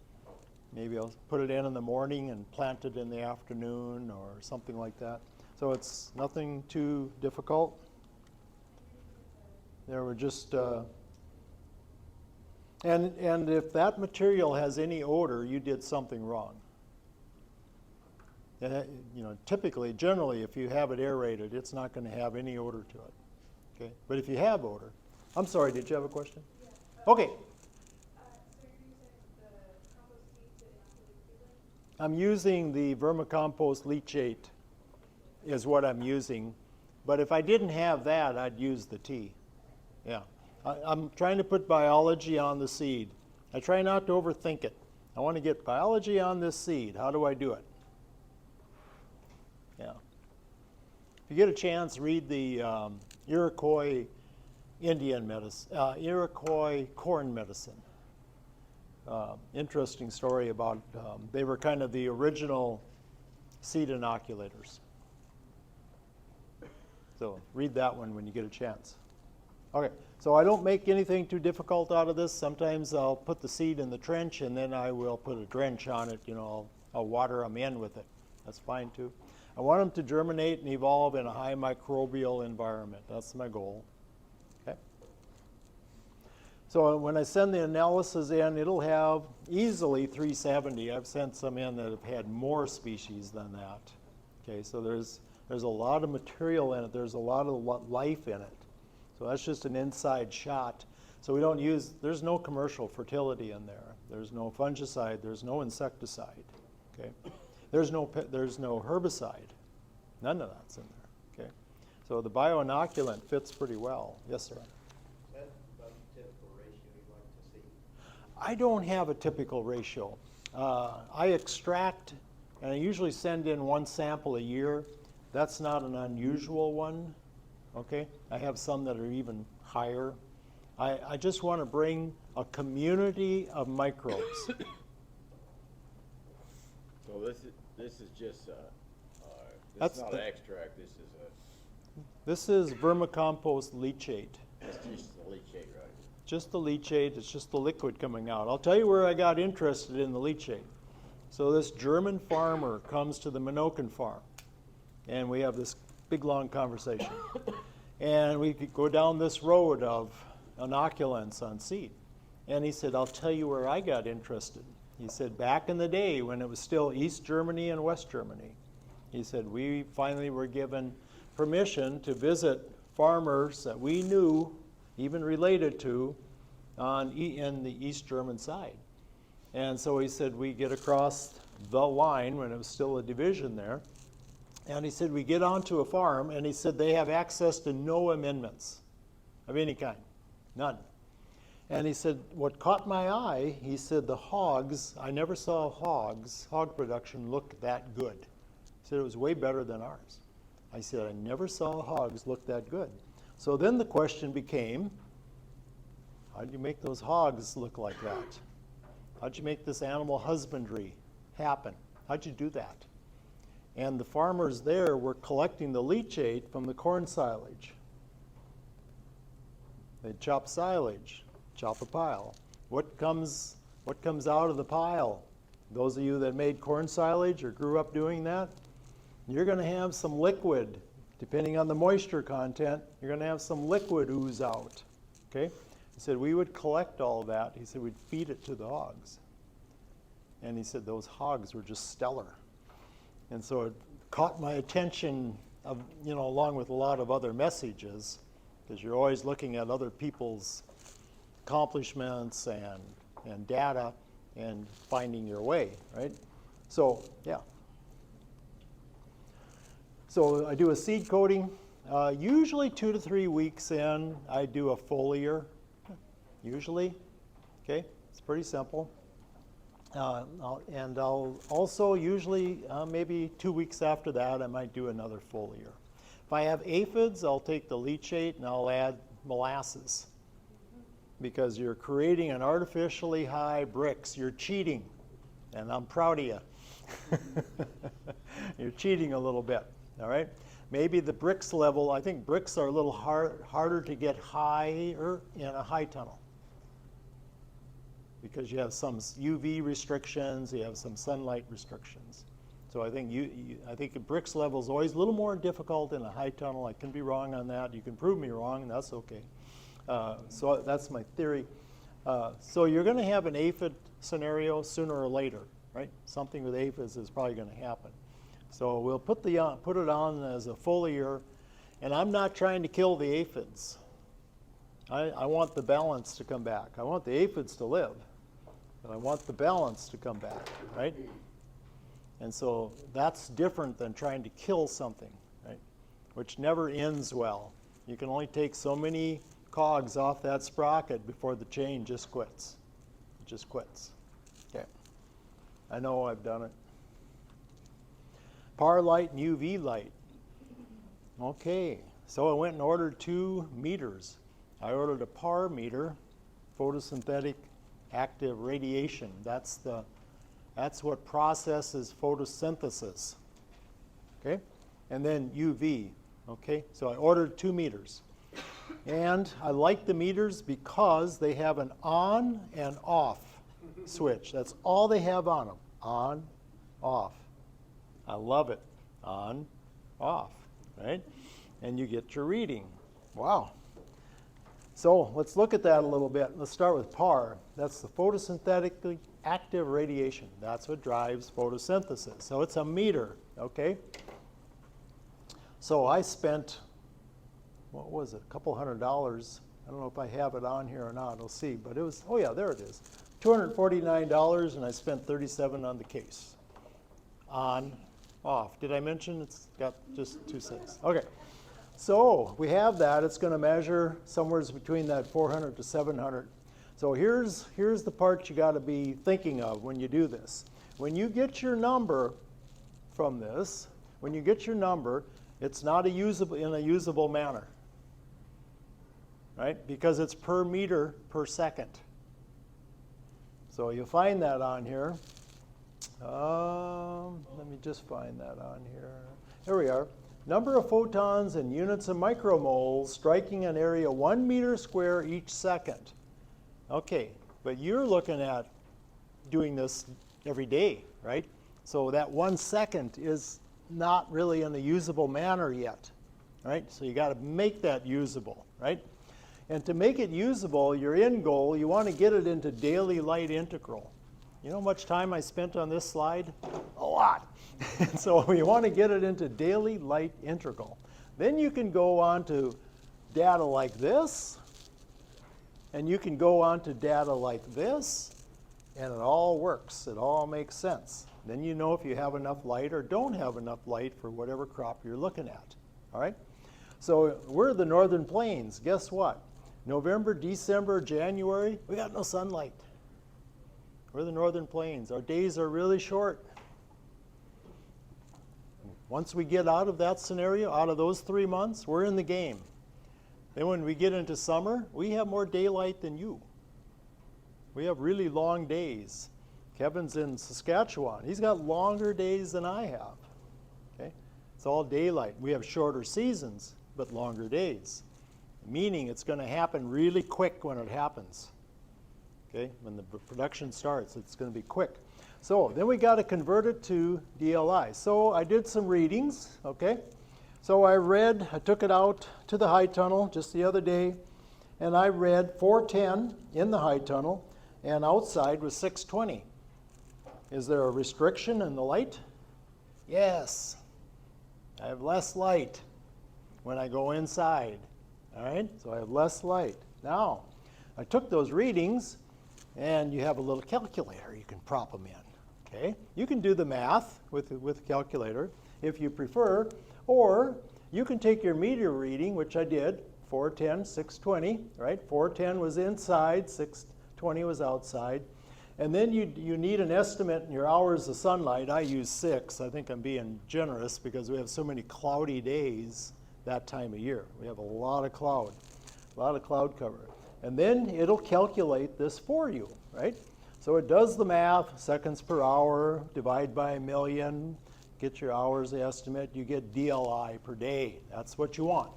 Maybe I'll put it in the morning and plant it in the afternoon or something like that. So it's nothing too difficult. There were just, and if that material has any odor, you did something wrong. You know, typically, generally, if you have it aerated, it's not going to have any odor to it. Okay, but if you have odor, I'm sorry, did you have a question? Yeah. Okay. So you're using the compost tea to inoculate seedlings? I'm using the vermicompost leachate is what I'm using, but if I didn't have that, I'd use the tea. Yeah, I'm trying to put biology on the seed. I try not to overthink it. I want to get biology on this seed. How do I do it? Yeah. If you get a chance, read the Iroquois Indian medicine, Iroquois corn medicine. Interesting story about, they were kind of the original seed inoculators. So read that one when you get a chance. Okay, so I don't make anything too difficult out of this. Sometimes I'll put the seed in the trench and then I will put a drench on it. You know, I'll water them in with it. That's fine too. I want them to germinate and evolve in a high microbial environment. That's my goal. Okay. So when I send the analysis in, it'll have easily 370. I've sent some in that have had more species than that. Okay, so there's a lot of material in it. There's a lot of life in it. So that's just an inside shot. So we don't use, there's no commercial fertility in there. There's no fungicide, there's no insecticide, okay? There's no herbicide. None of that's in there, okay? So the bioinoculant fits pretty well. Yes, sir? Is that about the typical ratio you'd like to see? I don't have a typical ratio. I extract, and I usually send in 1 sample a year. That's not an unusual one, okay? I have some that are even higher. I just want to bring a community of microbes. So this is just, this That's is not the- an extract, This is vermicompost leachate. it's just the leachate, right? Just the leachate, it's just the liquid coming out. I'll tell you where I got interested in the leachate. So this German farmer comes to the Menoken Farm, and we have this big, long conversation. And we could go down this road of inoculants on seed. And he said, I'll tell you where I got interested. He said, back in the day when it was still East Germany and West Germany, he said, we finally were given permission to visit farmers that we knew, even related to, in the East German side. And so he said, we get across the line when it was still a division there. And he said, we get onto a farm, and he said, they have access to no amendments of any kind, none. And he said, what caught my eye, he said, the hogs, I never saw hog production look that good. He said, it was way better than ours. I said, I never saw hogs look that good. So then the question became, how do you make those hogs look like that? How'd you make this animal husbandry happen? How'd you do that? And the farmers there were collecting the leachate from the corn silage. They'd chop silage, chop a pile. What comes out of the pile? Those of you that made corn silage or grew up doing that, you're going to have some liquid. Depending on the moisture content, you're going to have some liquid ooze out. Okay? He said we would collect all of that. He said we'd feed it to the hogs. And he said those hogs were just stellar. And so it caught my attention, along with a lot of other messages, because you're always looking at other people's accomplishments and data and finding your way, right? So, yeah. So I do a seed coating. Usually 2 to 3 weeks in, I do a foliar, usually. Okay, it's pretty simple. And I'll also usually, maybe 2 weeks after that, I might do another foliar. If I have aphids, I'll take the leachate and I'll add molasses. Because you're creating an artificially high Brix. You're cheating. And I'm proud of you. You're cheating a little bit, all right? Maybe the Brix level, I think Brix are a little harder to get higher in a high tunnel. Because you have some UV restrictions, you have some sunlight restrictions. So I think I think the Brix level is always a little more difficult in a high tunnel. I can be wrong on that. You can prove me wrong, and that's okay. So that's my theory. So you're going to have an aphid scenario sooner or later, right? Something with aphids is probably going to happen. So we'll put it on as a foliar, and I'm not trying to kill the aphids. I want the balance to come back. I want the aphids to live, but I want the balance to come back, right? And so that's different than trying to kill something, right? Which never ends well. You can only take so many cogs off that sprocket before the chain just quits. It just quits. Okay. I know I've done it. PAR light and UV light. Okay. So I went and ordered 2 meters. I ordered a PAR meter, photosynthetic active radiation. That's what processes photosynthesis. Okay? And then UV. Okay? So I ordered 2 meters. And I like the meters because they have an on and off switch. That's all they have on them. On, off. I love it. On, off. Right? And you get your reading. Wow. So let's look at that a little bit. Let's start with PAR. That's the photosynthetically active radiation. That's what drives photosynthesis. So it's a meter, okay? So I spent, what was it, a couple $100 I don't know if I have it on here or not, we'll see, but it was, oh yeah, there it is. $249, and I spent $37 on the case. On, off. Did I mention it's got just 2 cents? Okay. So we have that. It's going to measure somewhere between that 400 to 700. So here's the part you got to be thinking of when you do this. When you get your number from this, when you get your number, it's not in a usable manner, right? Because it's per meter per second. So you'll find that on here. Let me just find that on here. Here we are. Number of photons in units of micromoles striking an area 1 meter square each second. Okay, but you're looking at doing this every day, right? So that 1 second is not really in a usable manner yet, right? So you got to make that usable, right? And to make it usable, your end goal, you want to get it into daily light integral. You know how much time I spent on this slide? A lot. So you want to get it into daily light integral. Then you can go on to data like this, and you can go on to data like this, and it all works. It all makes sense. Then you know if you have enough light or don't have enough light for whatever crop you're looking at. All right? So we're the Northern Plains. Guess what? November, December, January, we got no sunlight. We're the Northern Plains. Our days are really short. Once we get out of that scenario, out of those 3 months, we're in the game. Then when we get into summer, we have more daylight than you. We have really long days. Kevin's in Saskatchewan. He's got longer days than I have. Okay? It's all daylight. We have shorter seasons, but longer days. Meaning it's going to happen really quick when it happens. Okay? When the production starts, it's going to be quick. So then we got to convert it to DLI. So I did some readings, okay? So I took it out to the high tunnel just the other day, and I read 410 in the high tunnel, and outside was 620. Is there a restriction in the light? Yes. I have less light when I go inside, all right? So I have less light. Now, I took those readings, and you have a little calculator you can prop them in. Okay, you can do the math with a calculator if you prefer, or you can take your meter reading, which I did, 410, 620, right? 410 was inside, 620 was outside. And then you need an estimate in your hours of sunlight. I use 6. I think I'm being generous because we have so many cloudy days that time of year. We have a lot of cloud cover. And then it'll calculate this for you, right? So it does the math, seconds per hour, divide by 1,000,000, get your hours estimate, you get DLI per day. That's what you want.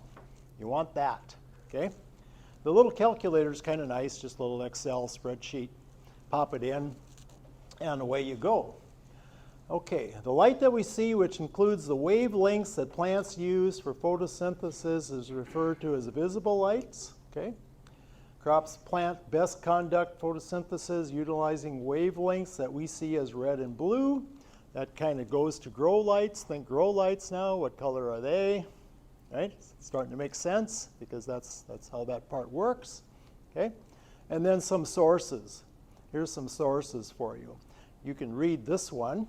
You want that, okay? The little calculator is kind of nice, just a little Excel spreadsheet. Pop it in, and away you go. Okay, the light that we see, which includes the wavelengths that plants use for photosynthesis, is referred to as visible lights, okay? Crops plant best conduct photosynthesis utilizing wavelengths that we see as red and blue. That kind of goes to grow lights. Think grow lights now. What color are they? Right? It's starting to make sense because that's how that part works. Okay? And then some sources. Here's some sources for you. You can read this one.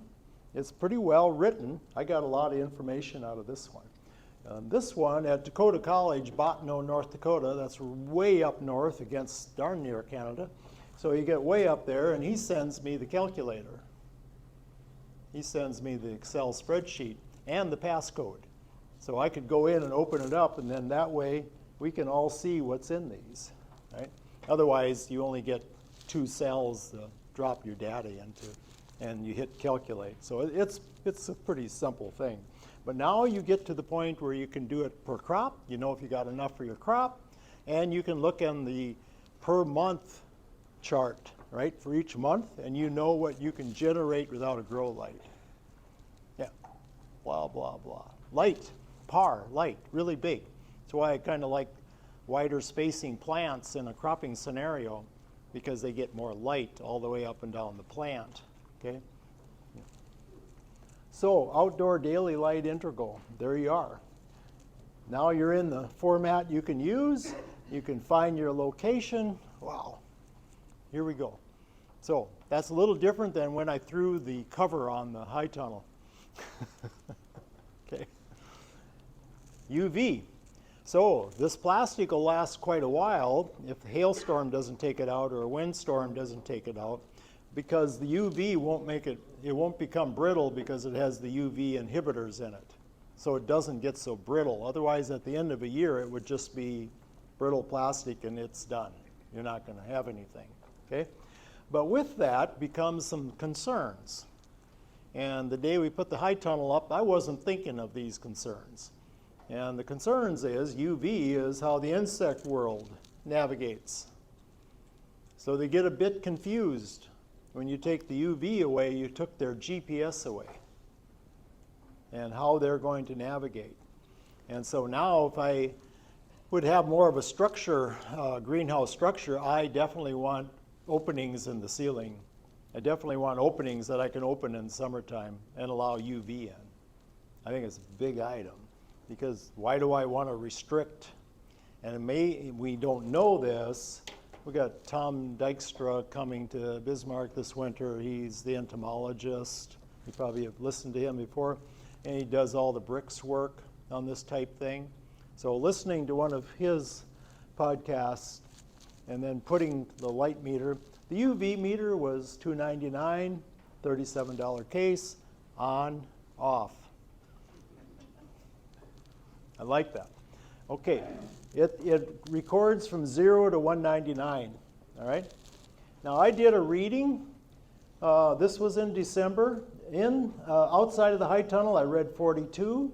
It's pretty well written. I got a lot of information out of this one. This one at Dakota College, Bottineau, North Dakota, that's way up north against darn near Canada. So you get way up there, and he sends me the calculator. He sends me the Excel spreadsheet and the passcode. So I could go in and open it up, and then that way we can all see what's in these, right? Otherwise, you only get 2 cells to drop your data into, and you hit calculate. So it's a pretty simple thing. But now you get to the point where you can do it per crop. You know if you got enough for your crop. And you can look in the per month chart, right, for each month. And you know what you can generate without a grow light. Yeah, blah, blah, blah. Light, par, light, really big. That's why I kind of like wider spacing plants in a cropping scenario, because they get more light all the way up and down the plant, okay? So, outdoor daily light integral, there you are. Now you're in the format you can use, You can find your location. Wow. Here we go. So that's a little different than when I threw the cover on the high tunnel. Okay. UV. So this plastic will last quite a while if a hailstorm doesn't take it out or a windstorm doesn't take it out, because the UV won't make it, it won't become brittle because it has the UV inhibitors in it. So it doesn't get so brittle. Otherwise, at the end of a year, it would just be brittle plastic and it's done. You're not going to have anything, okay? But with that becomes some concerns. And the day we put the high tunnel up, I wasn't thinking of these concerns. And the concerns is UV is how the insect world navigates. So they get a bit confused. When you take the UV away, you took their GPS away and how they're going to navigate. And so now if I would have more of a structure, greenhouse structure, I definitely want openings in the ceiling. I definitely want openings that I can open in summertime and allow UV in. I think it's a big item, because why do I want to restrict? And we don't know this. We got Tom Dykstra coming to Bismarck this winter. He's the entomologist. You probably have listened to him before. And he does all the bricks work on this type thing. So listening to one of his podcasts and then putting the light meter, the UV meter was $2.99, $37 case, on, off. I like that. Okay, it records from 0 to 199, all right? Now I did a reading. This was in December. Outside of the high tunnel, I read 42.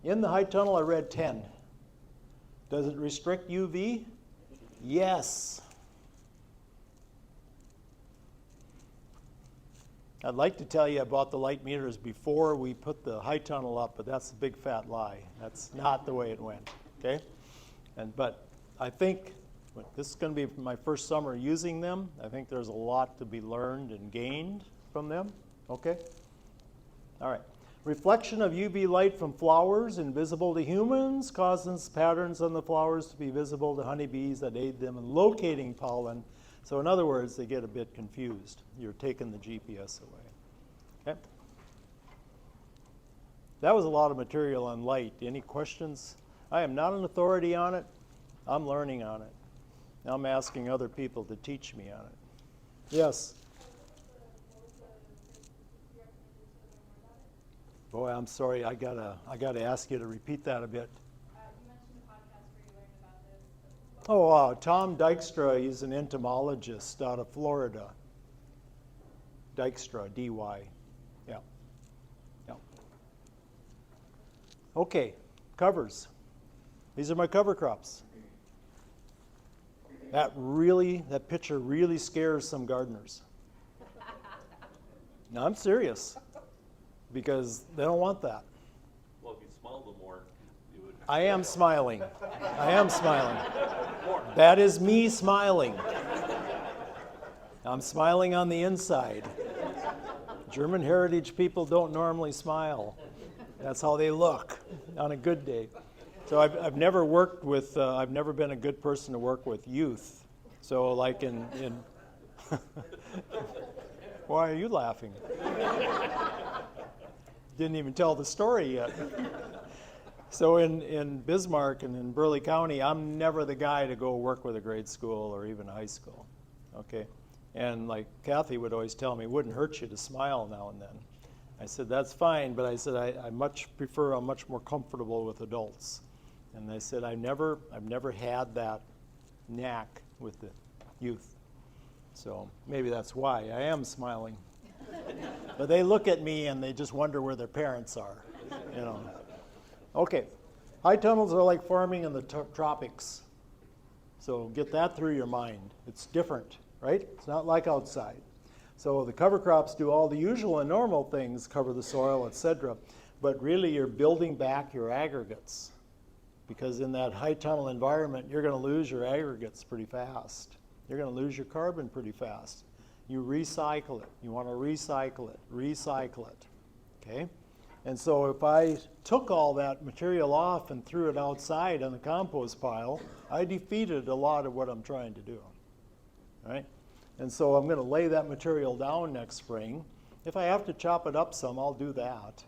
In the high tunnel, I read 10. Does it restrict UV? Yes. I'd like to tell you about the light meters before we put the high tunnel up, but that's a big fat lie. That's not the way it went, okay? But I think this is going to be my first summer using them. I think there's a lot to be learned and gained from them, okay? All right. Reflection of UV light from flowers invisible to humans causes patterns on the flowers to be visible to honeybees that aid them in locating pollen. So in other words, they get a bit confused. You're taking the GPS away. Okay? That was a lot of material on light. Any questions? I am not an authority on it. I'm learning on it. I'm asking other people to teach me on it. Yes? Boy, I'm sorry. I gotta ask you to repeat that a bit. You mentioned the podcast where you learned about this. Oh, Tom Dykstra, he's an entomologist out of Florida. Dykstra, D-Y. Yeah. Yeah. Okay, covers. These are my cover crops. That picture really scares some gardeners. No, I'm serious. Because they don't want that. Well, if you smelled them more, you would. I am smiling. I am smiling. That is me smiling. I'm smiling on the inside. German heritage people don't normally smile. That's how they look on a good day. So I've never worked with, I've never been a good person to work with youth. So like in why are you laughing? Didn't even tell the story yet. So in Bismarck and in Burley County, I'm never the guy to go work with a grade school or even a high school, okay? And like Kathy would always tell me, it wouldn't hurt you to smile now and then. I said, that's fine, but I said, I'm much more comfortable with adults. And they said, I've never had that knack with the youth. So maybe that's why I am smiling. But they look at me and they just wonder where their parents are, you know. Okay, high tunnels are like farming in the tropics. So get that through your mind. It's different, right? It's not like outside. So the cover crops do all the usual and normal things, cover the soil, etc. But really you're building back your aggregates. Because in that high tunnel environment, you're going to lose your aggregates pretty fast. You're going to lose your carbon pretty fast. You recycle it. You want to recycle it, okay? And so if I took all that material off and threw it outside on the compost pile, I defeated a lot of what I'm trying to do, right? And so I'm going to lay that material down next spring. If I have to chop it up some, I'll do that.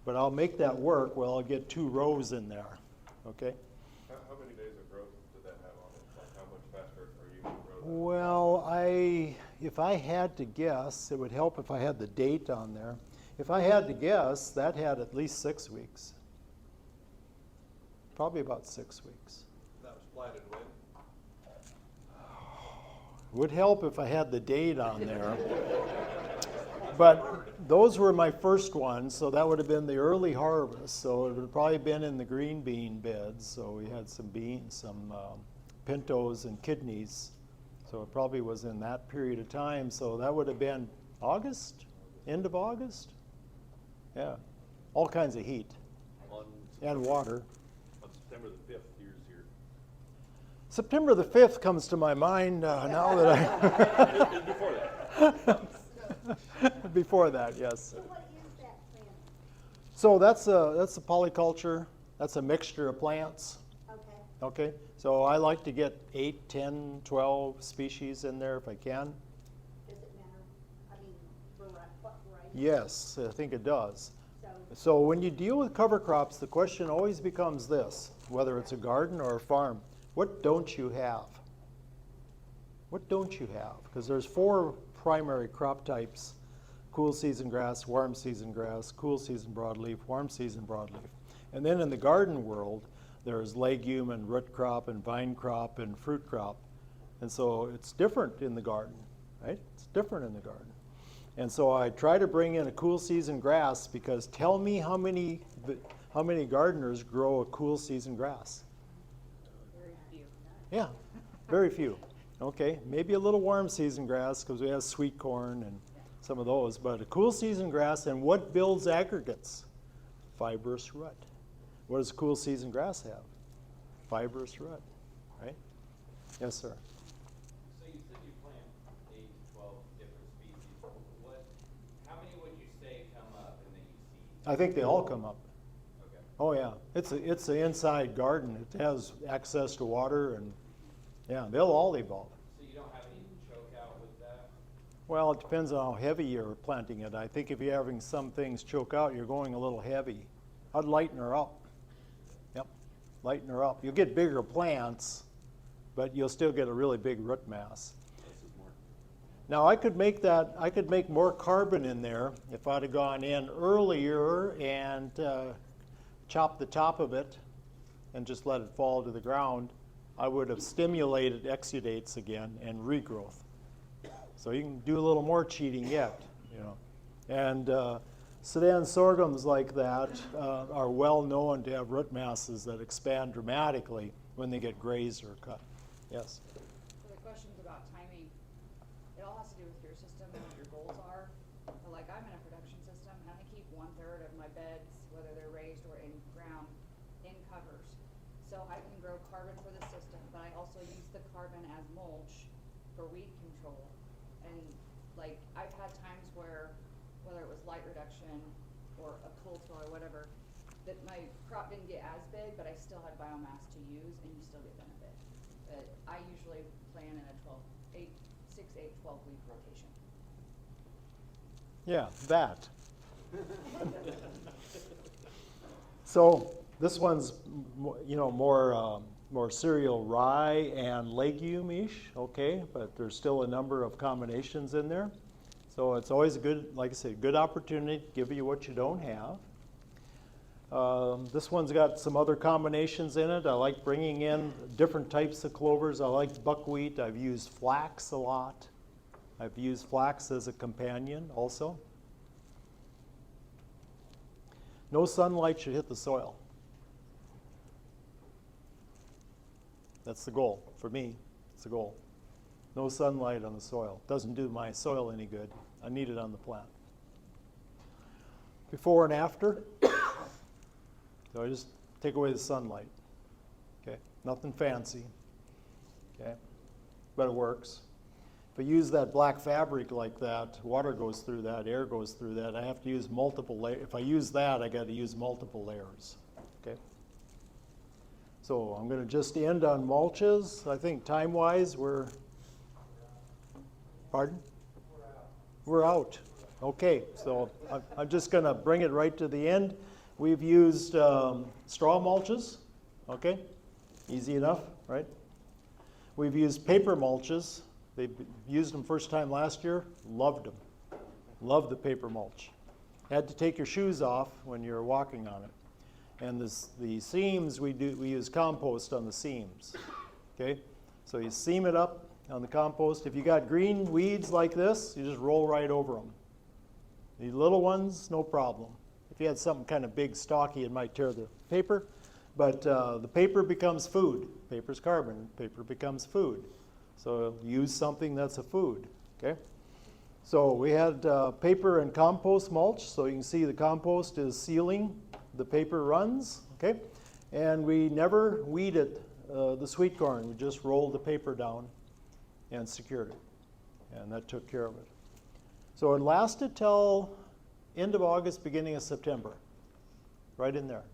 But I'll make that work where I'll get 2 rows in there, okay? How many days of growth did that have on it? Like, how much faster are you gonna grow that? Well, if I had to guess, it would help if I had the date on there. If I had to guess, that had at least 6 weeks. Probably about 6 weeks. That was planted when? Would help if I had the date on there. But those were my first ones, so that would have been the early harvest. So it would have probably been in the green bean beds. So we had some beans, some pintos and kidneys. So it probably was in that period of time. So that would have been August, end of August. Yeah, all kinds of heat and water. On September the 5th, years here. September the 5th comes to my mind now that I... Before that. Before that, yes. So what is that plant? So that's a polyculture. That's a mixture of plants. Okay. Okay, so I like to get 8, 10, 12 species in there if I can. Does it matter? I mean, what variety? Yes, I think it does. So, So when you deal with cover crops, the question always becomes this, whether it's a garden or a farm, what don't you have? What don't you have? Because there's 4 primary crop types: cool season grass, warm season grass, cool season broadleaf, warm season broadleaf. And then in the garden world, there's legume and root crop and vine crop and fruit crop. And so it's different in the garden, right? It's different in the garden. And so I try to bring in a cool season grass, because tell me how many gardeners grow a cool season grass? Very few. Yeah, very few. Okay, maybe a little warm season grass because we have sweet corn and some of those, but a cool season grass. And what builds aggregates? Fibrous rut. What does cool season grass have? Fibrous rut, right? Yes, sir. So you said you plant 8 to 12 different species. How many would you say come up and then you see? I think they all come up. Okay. Oh yeah, it's an inside garden. It has access to water, and yeah, they'll all evolve. So you don't have any choke out with that? Well, it depends on how heavy you're planting it. I think if you're having some things choke out, you're going a little heavy. I'd lighten her up. Yep, lighten her up. You'll get bigger plants, but you'll still get a really big root mass. Now I could make more carbon in there if I'd have gone in earlier and chopped the top of it and just let it fall to the ground. I would have stimulated exudates again and regrowth. So you can do a little more cheating yet, you know. And Sudan sorghums like that are well known to have root masses that expand dramatically when they get grazed or cut. Yes. So the question's about timing. It all has to do with your system and what your goals are. But like, I'm in a production system and I keep 1/3 of my beds, whether they're raised or in ground, in covers. So I can grow carbon for the system, but I also use the carbon as mulch for weed control. And like, I've had times where, whether it was light reduction or a pull till or whatever, that my crop didn't get as big, but I still had biomass to use and you still get benefit. But I usually plan in a 6, 8, 12 week rotation. Yeah, that. So this one's, more cereal rye and legume-ish, okay, but there's still a number of combinations in there. So it's always a good, like I said, good opportunity to give you what you don't have. This one's got some other combinations in it. I like bringing in different types of clovers. I like buckwheat. I've used flax a lot. I've used flax as a companion also. No sunlight should hit the soil. That's the goal. For me, it's the goal. No sunlight on the soil. Doesn't do my soil any good. I need it on the plant. Before and after. So I just take away the sunlight. Okay, nothing fancy. Okay, but it works. If I use that black fabric like that, water goes through that, air goes through that. I have to use multiple layers. If I use that, I got to use multiple layers. Okay. So I'm going to just end on mulches. I think time-wise, we're. Pardon? We're out. Okay. So I'm just going to bring it right to the end. We've used straw mulches. Okay. Easy enough, right? We've used paper mulches. They used them first time last year, loved them. Loved the paper mulch. Had to take your shoes off when you're walking on it. And the seams, we use compost on the seams. Okay? So you seam it up on the compost. If you got green weeds like this, you just roll right over them. The little ones, no problem. If you had something kind of big, stocky, it might tear the paper. But the paper becomes food. Paper's carbon. Paper becomes food. So use something that's a food, okay? So we had paper and compost mulch. So you can see the compost is sealing the paper runs, okay? And we never weeded the sweet corn. We just rolled the paper down and secured it. And that took care of it. So it lasted till end of August, beginning of September, right in there.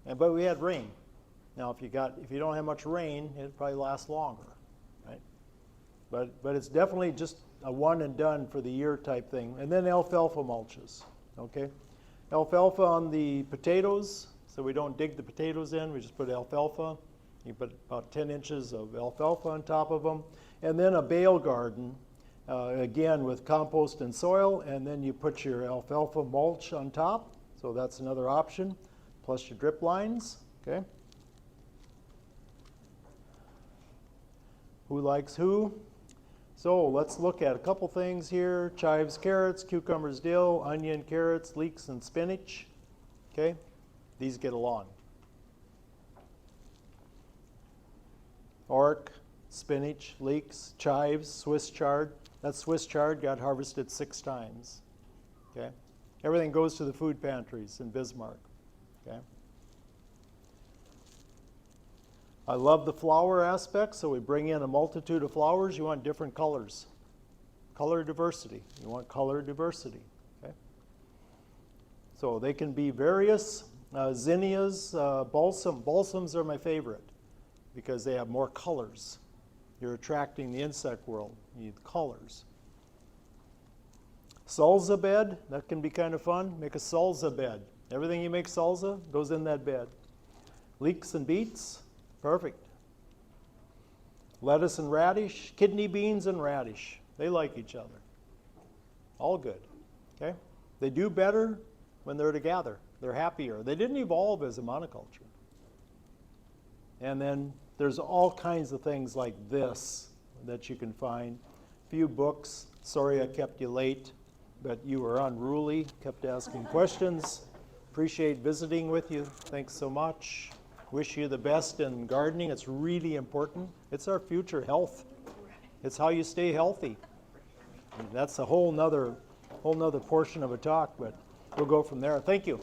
But we had rain. Now, if you don't have much rain, it probably lasts longer, right? But it's definitely just a one and done for the year type thing. And then alfalfa mulches, okay? Alfalfa on the potatoes, so we don't dig the potatoes in. We just put alfalfa. You put about 10 inches of alfalfa on top of them, and then a bale garden, again with compost and soil, and then you put your alfalfa mulch on top. So that's another option, plus your drip lines, okay? Who likes who? So let's look at a couple things here. Chives, carrots, cucumbers, dill, onion, carrots, leeks, and spinach. Okay, these get along. Ork, spinach, leeks, chives, Swiss chard. That Swiss chard got harvested 6 times. Okay, everything goes to the food pantries in Bismarck. Okay. I love the flower aspect, so we bring in a multitude of flowers. You want different colors. Color diversity. You want color diversity. Okay? So they can be various. Zinnias, balsam. Balsams are my favorite because they have more colors. You're attracting the insect world. You need colors. Salsa bed, that can be kind of fun. Make a salsa bed. Everything you make salsa goes in that bed. Leeks and beets. Perfect. Lettuce and radish, kidney beans and radish. They like each other. All good. Okay? They do better when they're together. They're happier. They didn't evolve as a monoculture. And then there's all kinds of things like this that you can find. A few books. Sorry I kept you late, but you were unruly, kept asking questions. Appreciate visiting with you. Thanks so much. Wish you the best in gardening. It's really important. It's our future health. It's how you stay healthy. And that's a whole nother portion of a talk, but we'll go from there. Thank you.